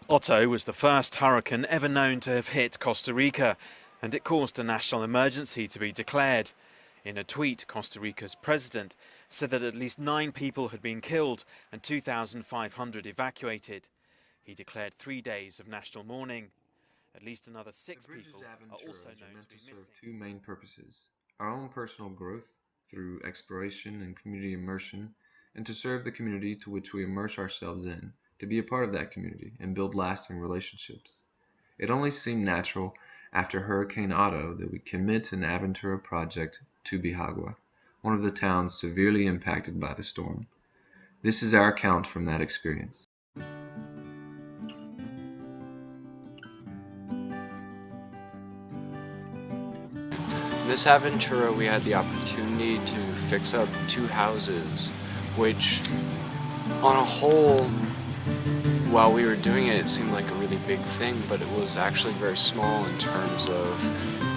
Otto was the first hurricane ever known to have hit Costa Rica, and it caused a national emergency to be declared. In a tweet, Costa Rica's president said that at least 9 people had been killed and 2,500 evacuated. He declared 3 days of national mourning. At least another 6 people are also known to be missing. Serve two main purposes: our own personal growth through exploration and community immersion, and to serve the community to which we immerse ourselves in, to be a part of that community and build lasting relationships. It only seemed natural after Hurricane Otto that we commit an Aventura project to Bijagua, one of the towns severely impacted by the storm. This is our account from that experience. In this Aventura, we had the opportunity to fix up 2 houses, which on a whole, while we were doing it, it seemed like a really big thing, but it was actually very small in terms of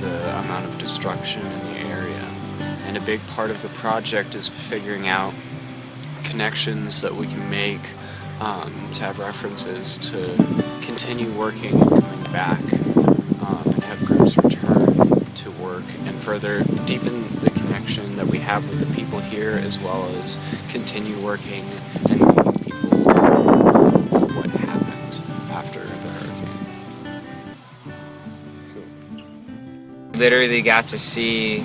the amount of destruction in the area. And a big part of the project is figuring out connections that we can make to have references to continue working and coming back, and have groups return to work and further deepen the connection that we have with the people here, as well as continue working and meeting people of what happened after the hurricane. Literally got to see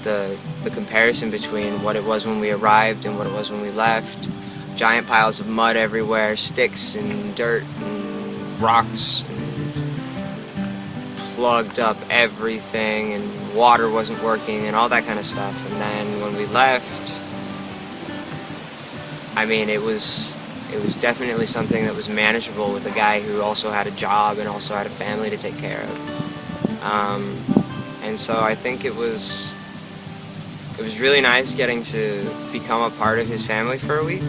the comparison between what it was when we arrived and what it was when we left. Giant piles of mud everywhere, sticks and dirt and rocks, and plugged up everything, and water wasn't working and all that kind of stuff. And then when we left, I mean, it was definitely something that was manageable with a guy who also had a job and also had a family to take care of. And so I think it was really nice getting to become a part of his family for a week.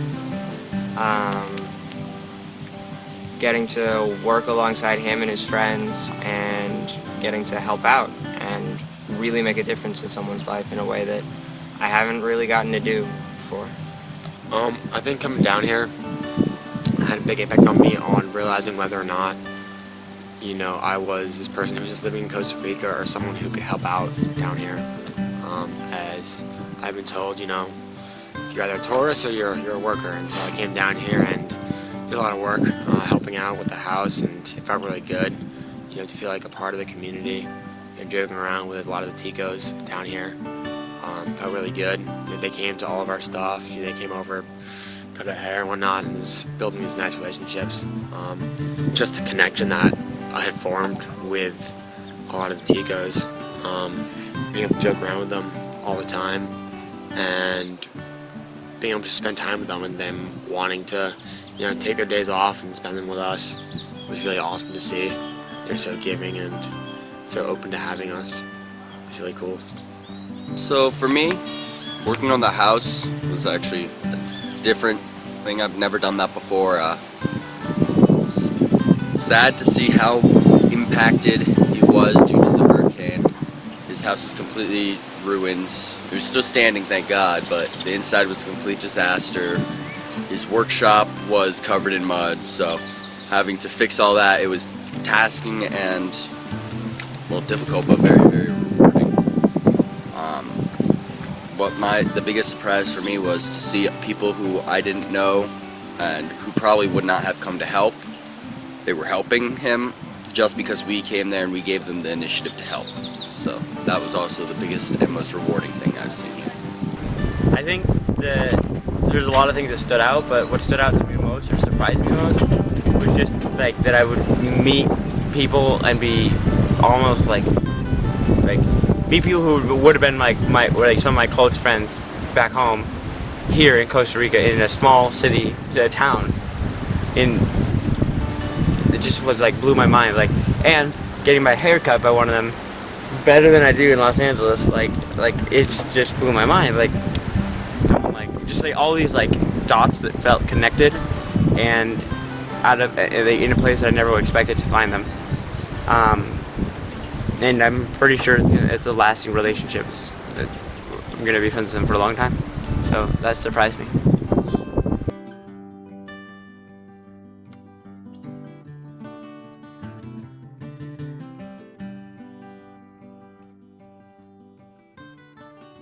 Getting to work alongside him and his friends, and getting to help out and really make a difference in someone's life in a way that I haven't really gotten to do before. I think coming down here had a big impact on me on realizing whether or not, you know, I was this person who was just living in Costa Rica or someone who could help out down here. As I've been told, you know, you're either a tourist or you're a worker, and so I came down here and did a lot of work helping out with the house, and it felt really good, you know, to feel like a part of the community and joking around with a lot of the ticos down here. Felt really good. They came to all of our stuff. They came over, cut our hair and whatnot, and was building these nice relationships. Just a connection that I had formed with a lot of the ticos, being able to joke around with them all the time, and being able to spend time with them, and them wanting to, you know, take their days off and spend them with us was really awesome to see. They're so giving and so open to having us. It's really cool. So for me, working on the house was actually a different thing. I've never done that before. Sad to see how impacted he was due to the hurricane. His house was completely ruined. It was still standing, thank God, but the inside was a complete disaster. His workshop was covered in mud, so having to fix all that, it was tasking and, well, difficult, but very, very rewarding. The biggest surprise for me was to see people who I didn't know and who probably would not have come to help. They were helping him just because we came there and we gave them the initiative to help. So that was also the biggest and most rewarding thing I've seen. I think that there's a lot of things that stood out, but what stood out to me most or surprised me most was just like that I would meet people and be almost like meet people who would have been like some of my close friends back home here in Costa Rica, in a small city, town. It just was like blew my mind, like, and getting my hair cut by one of them better than I do in Los Angeles, like it's just blew my mind, like just like all these like dots that felt connected and in a place that I never expected to find them. And I'm pretty sure it's a lasting relationship. I'm gonna be friends with them for a long time, so that surprised me.